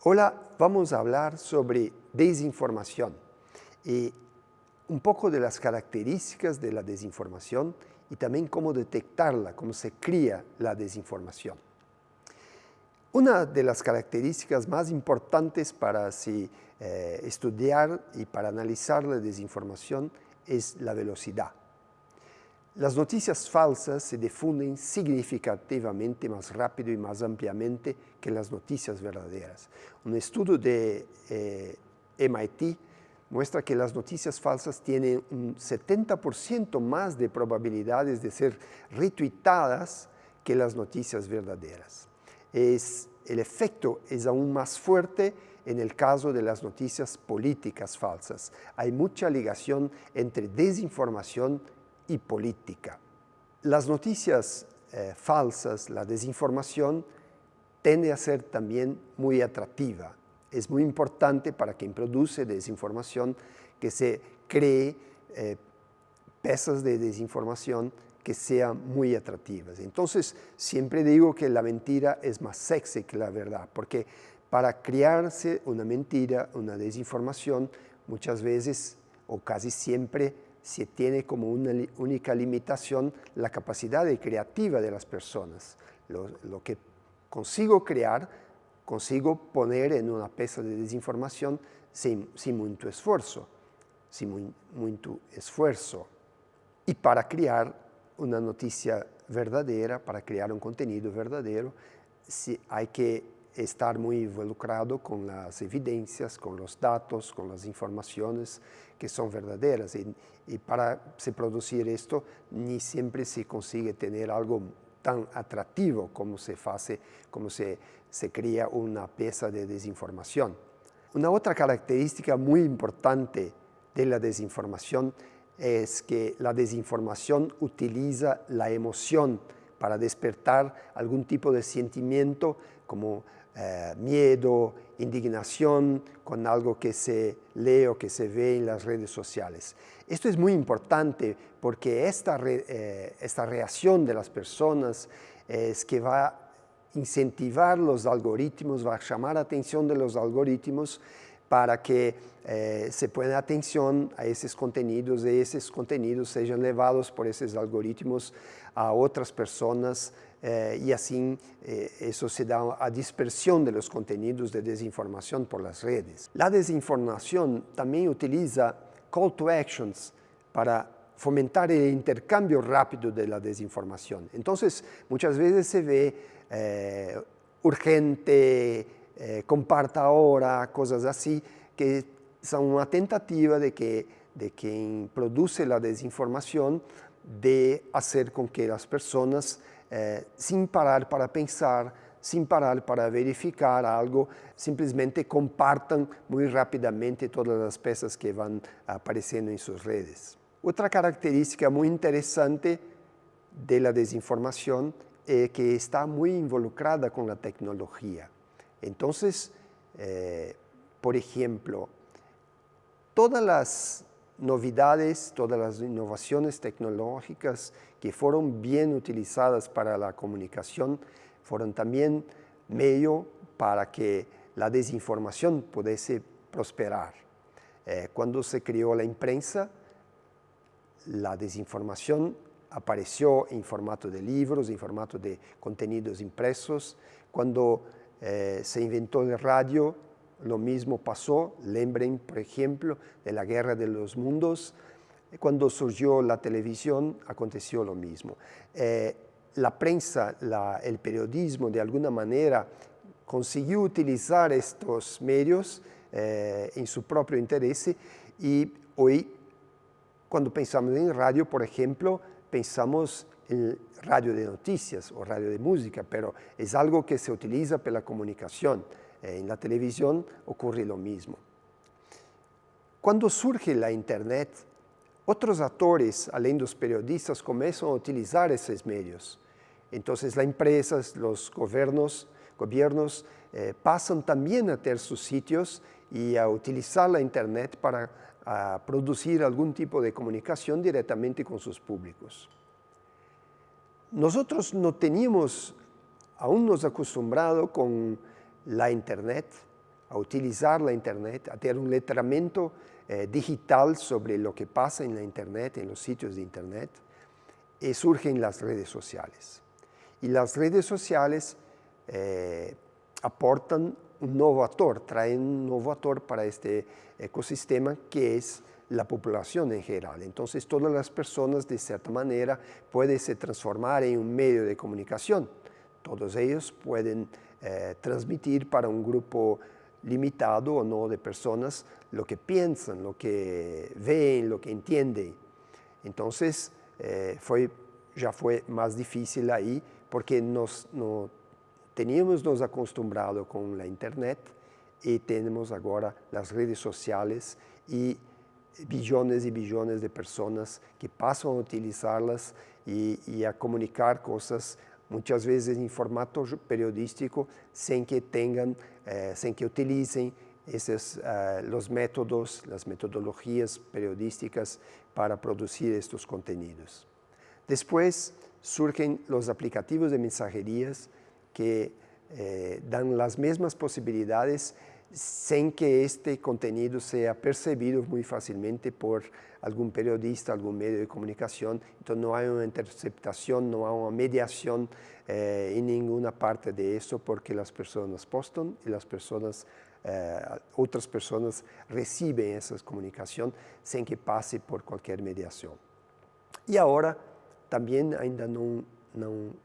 Hola, vamos a hablar sobre desinformación y un poco de las características de la desinformación y también cómo detectarla, cómo se cría la desinformación. Una de las características más importantes para estudiar y para analizar la desinformación es la velocidad. Las noticias falsas se difunden significativamente más rápido y más ampliamente que las noticias verdaderas. Un estudio de MIT muestra que las noticias falsas tienen un 70% más de probabilidades de ser retuitadas que las noticias verdaderas. El efecto es aún más fuerte en el caso de las noticias políticas falsas. Hay mucha ligación entre desinformación y política. Las noticias falsas, la desinformación, tiende a ser también muy atractiva. Es muy importante para quien produce desinformación que se cree piezas de desinformación que sean muy atractivas. Entonces, siempre digo que la mentira es más sexy que la verdad, porque para crearse una mentira, una desinformación, muchas veces o casi siempre se tiene como una única limitación la capacidad creativa de las personas. Lo que consigo crear, consigo poner en una pieza de desinformación sin mucho esfuerzo. Y para crear una noticia verdadera, para crear un contenido verdadero, hay que estar muy involucrado con las evidencias, con los datos, con las informaciones que son verdaderas. Y para se producir esto, ni siempre se consigue tener algo tan atractivo como se crea una pieza de desinformación. Una otra característica muy importante de la desinformación es que la desinformación utiliza la emoción para despertar algún tipo de sentimiento como miedo, indignación con algo que se lee o que se ve en las redes sociales. Esto es muy importante porque esta reacción de las personas es que va a incentivar los algoritmos, va a llamar la atención de los algoritmos para que se ponga atención a esos contenidos y esos contenidos sean llevados por esos algoritmos a otras personas y así eso se da a dispersión de los contenidos de desinformación por las redes. La desinformación también utiliza call to actions para fomentar el intercambio rápido de la desinformación. Entonces, muchas veces se ve urgente, comparta ahora, cosas así, que son una tentativa de que quien produce la desinformación de hacer con que las personas, sin parar para pensar, sin parar para verificar algo, simplemente compartan muy rápidamente todas las piezas que van apareciendo en sus redes. Otra característica muy interesante de la desinformación es que está muy involucrada con la tecnología. Entonces, por ejemplo, todas las novedades, todas las innovaciones tecnológicas que fueron bien utilizadas para la comunicación, fueron también medio para que la desinformación pudiese prosperar. Cuando se creó la imprensa, la desinformación apareció en formato de libros, en formato de contenidos impresos. Cuando se inventó el radio, lo mismo pasó. Lembren, por ejemplo, de la Guerra de los Mundos. Cuando surgió la televisión, aconteció lo mismo. La prensa, el periodismo, de alguna manera, consiguió utilizar estos medios en su propio interés y hoy, cuando pensamos en radio, por ejemplo, pensamos en radio de noticias o radio de música, pero es algo que se utiliza para la comunicación. En la televisión ocurre lo mismo. Cuando surge la Internet, otros actores, além de los periodistas, comienzan a utilizar esos medios. Entonces, las empresas, los gobiernos pasan también a tener sus sitios y a utilizar la Internet para producir algún tipo de comunicación directamente con sus públicos. Nosotros no teníamos aún nos acostumbrado con la Internet, a utilizar la Internet, a tener un letramiento digital sobre lo que pasa en la Internet, en los sitios de Internet, surgen las redes sociales. Y las redes sociales aportan un nuevo actor, traen un nuevo actor para este ecosistema que es la población en general. Entonces todas las personas de cierta manera pueden se transformar en un medio de comunicación. Todos ellos pueden transmitir para un grupo limitado o no de personas lo que piensan, lo que ven, lo que entienden. Entonces ya fue más difícil ahí porque no teníamos nos acostumbrado con la Internet y tenemos ahora las redes sociales y billones y billones de personas que pasan a utilizarlas y a comunicar cosas muchas veces en formato periodístico sin que utilicen los métodos, las metodologías periodísticas para producir estos contenidos. Después surgen los aplicativos de mensajerías que dan las mismas posibilidades sin que este contenido sea percibido muy fácilmente por algún periodista, algún medio de comunicación. Entonces no hay una interceptación, no hay una mediación en ninguna parte de eso porque las personas postan y otras personas reciben esa comunicación sin que pase por cualquier mediación. Y ahora también ainda no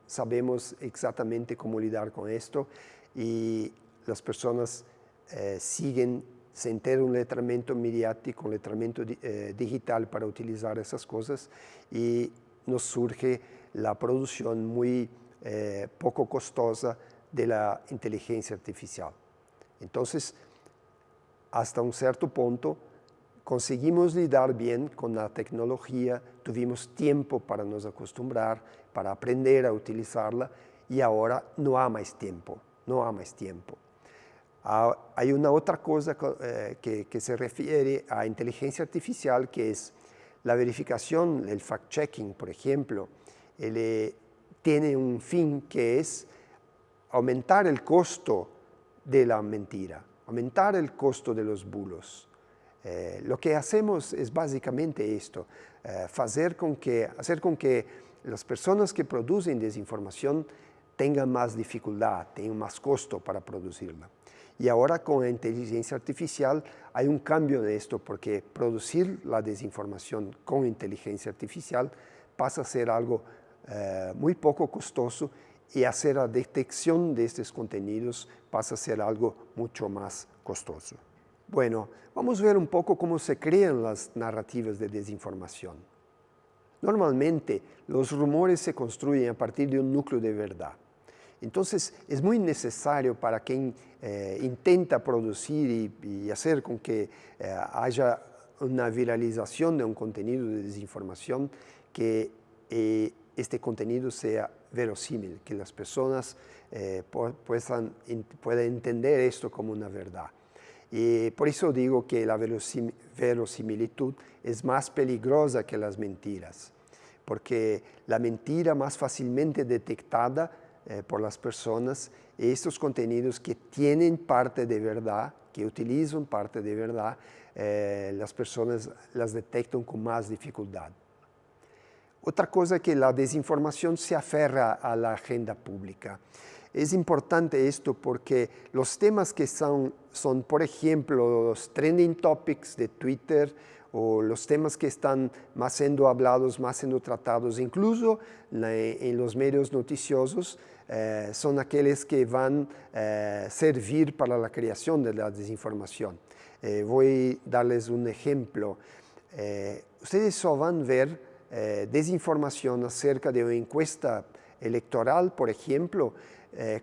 sabemos exactamente cómo lidiar con esto y las personas siguen sin tener un letramiento mediático, un letramiento digital para utilizar esas cosas y nos surge la producción muy poco costosa de la inteligencia artificial. Entonces, hasta un cierto punto, conseguimos lidiar bien con la tecnología, tuvimos tiempo para nos acostumbrar, para aprender a utilizarla y ahora no hay más tiempo, no hay más tiempo. Hay una otra cosa que se refiere a inteligencia artificial que es la verificación, el fact-checking, por ejemplo. Tiene un fin que es aumentar el costo de la mentira, aumentar el costo de los bulos. Lo que hacemos es básicamente esto, hacer con que las personas que producen desinformación tengan más dificultad, tengan más costo para producirla. Y ahora con la inteligencia artificial hay un cambio de esto porque producir la desinformación con inteligencia artificial pasa a ser algo muy poco costoso y hacer la detección de estos contenidos pasa a ser algo mucho más costoso. Bueno, vamos a ver un poco cómo se crean las narrativas de desinformación. Normalmente los rumores se construyen a partir de un núcleo de verdad. Entonces es muy necesario para quien intenta producir y hacer con que haya una viralización de un contenido de desinformación que este contenido sea verosímil, que las personas puedan entender esto como una verdad. Y por eso digo que la verosimilitud es más peligrosa que las mentiras, porque la mentira más fácilmente detectada por las personas, estos contenidos que tienen parte de verdad, que utilizan parte de verdad, las personas las detectan con más dificultad. Otra cosa es que la desinformación se aferra a la agenda pública. Es importante esto porque los temas que son, por ejemplo, los trending topics de Twitter o los temas que están más siendo hablados, más siendo tratados, incluso en los medios noticiosos, son aquellos que van a servir para la creación de la desinformación. Voy a darles un ejemplo. Ustedes solo van a ver desinformación acerca de una encuesta electoral, por ejemplo,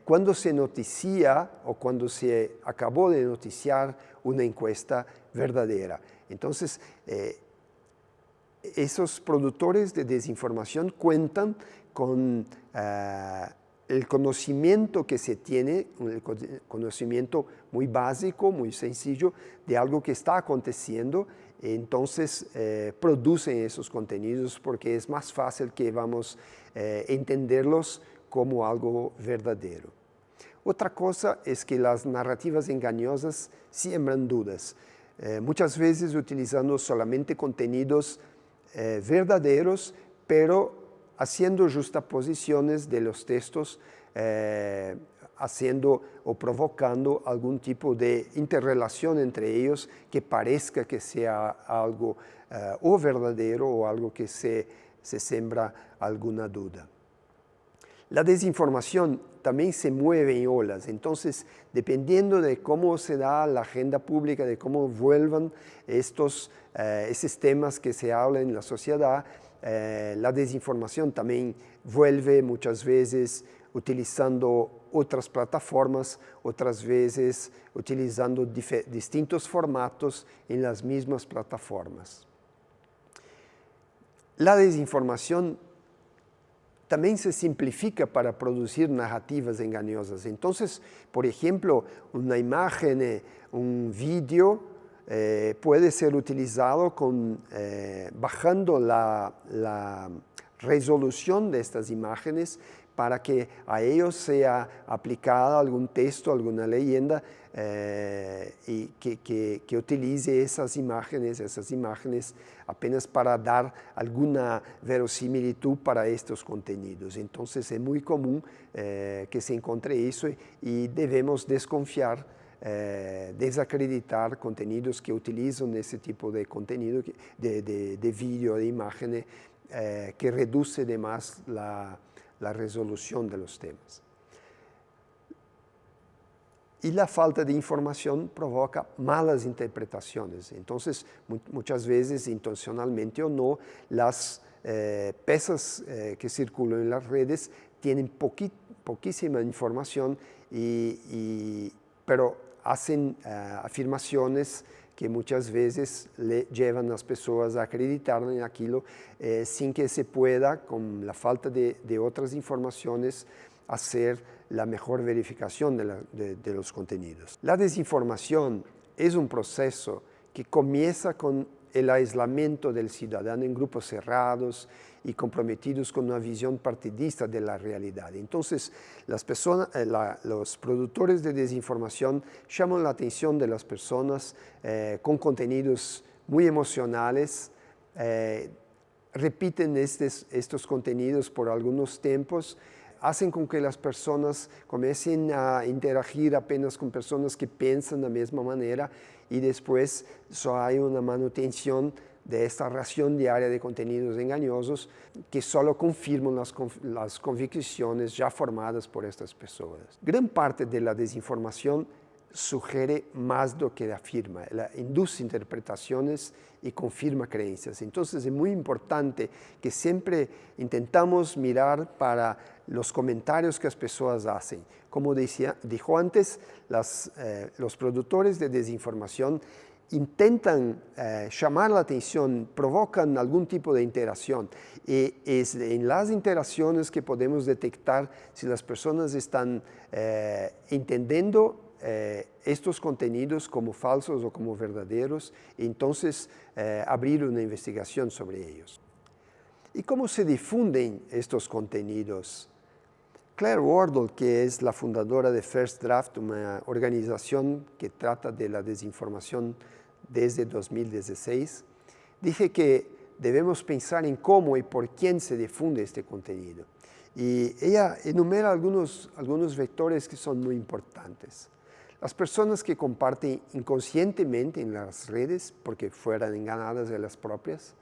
cuando se noticia o cuando se acabó de noticiar una encuesta verdadera. Entonces, esos productores de desinformación cuentan con el conocimiento que se tiene, el conocimiento muy básico, muy sencillo de algo que está aconteciendo. Entonces producen esos contenidos porque es más fácil que vamos a entenderlos como algo verdadero. Otra cosa es que las narrativas engañosas siembran dudas, muchas veces utilizando solamente contenidos verdaderos, pero haciendo justaposiciones de los textos, haciendo o provocando algún tipo de interrelación entre ellos que parezca que sea algo o verdadero o algo que se siembra alguna duda. La desinformación también se mueve en olas, entonces dependiendo de cómo se da la agenda pública, de cómo vuelvan esos temas que se hablan en la sociedad, la desinformación también vuelve muchas veces utilizando otras plataformas, otras veces utilizando distintos formatos en las mismas plataformas. La desinformación también se simplifica para producir narrativas engañosas. Entonces, por ejemplo, una imagen, un vídeo puede ser utilizado bajando la resolución de estas imágenes para que a ellos sea aplicada algún texto, alguna leyenda y que utilice esas imágenes apenas para dar alguna verosimilitud para estos contenidos. Entonces es muy común que se encuentre eso y debemos desconfiar, desacreditar contenidos que utilizan ese tipo de contenido, de vídeo, de imagen, que reduce además la resolución de los temas. Y la falta de información provoca malas interpretaciones. Entonces, muchas veces, intencionalmente o no, las piezas que circulan en las redes tienen poquísima información, pero hacen afirmaciones que muchas veces le llevan a las personas a acreditar en aquello sin que se pueda, con la falta de otras informaciones, hacer la mejor verificación de los contenidos. La desinformación es un proceso que comienza con el aislamiento del ciudadano en grupos cerrados y comprometidos con una visión partidista de la realidad. Entonces, los productores de desinformación llaman la atención de las personas con contenidos muy emocionales, repiten estos contenidos por algunos tiempos, hacen con que las personas comiencen a interagir apenas con personas que piensan de la misma manera y después hay una manutención de esta ración diaria de contenidos engañosos que solo confirman las convicciones ya formadas por estas personas. Gran parte de la desinformación sugiere más de lo que afirma, induce interpretaciones y confirma creencias. Entonces es muy importante que siempre intentamos mirar para los comentarios que las personas hacen. Como dijo antes, los productores de desinformación intentan llamar la atención, provocan algún tipo de interacción. Y es en las interacciones que podemos detectar si las personas están entendiendo estos contenidos como falsos o como verdaderos, y entonces abrir una investigación sobre ellos. ¿Y cómo se difunden estos contenidos? Claire Wardle, que es la fundadora de First Draft, una organización que trata de la desinformación desde 2016, dice que debemos pensar en cómo y por quién se difunde este contenido. Y ella enumera algunos vectores que son muy importantes. Las personas que comparten inconscientemente en las redes porque fueran engañadas de las propias.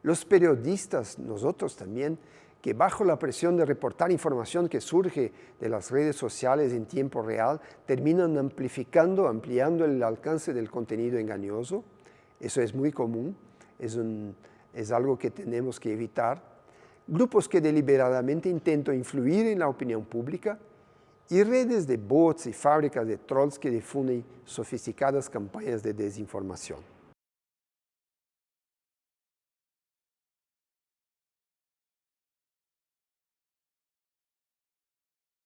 Los periodistas, nosotros también, que bajo la presión de reportar información que surge de las redes sociales en tiempo real, terminan ampliando el alcance del contenido engañoso. Eso es muy común, es algo que tenemos que evitar. Grupos que deliberadamente intentan influir en la opinión pública y redes de bots y fábricas de trolls que difunden sofisticadas campañas de desinformación.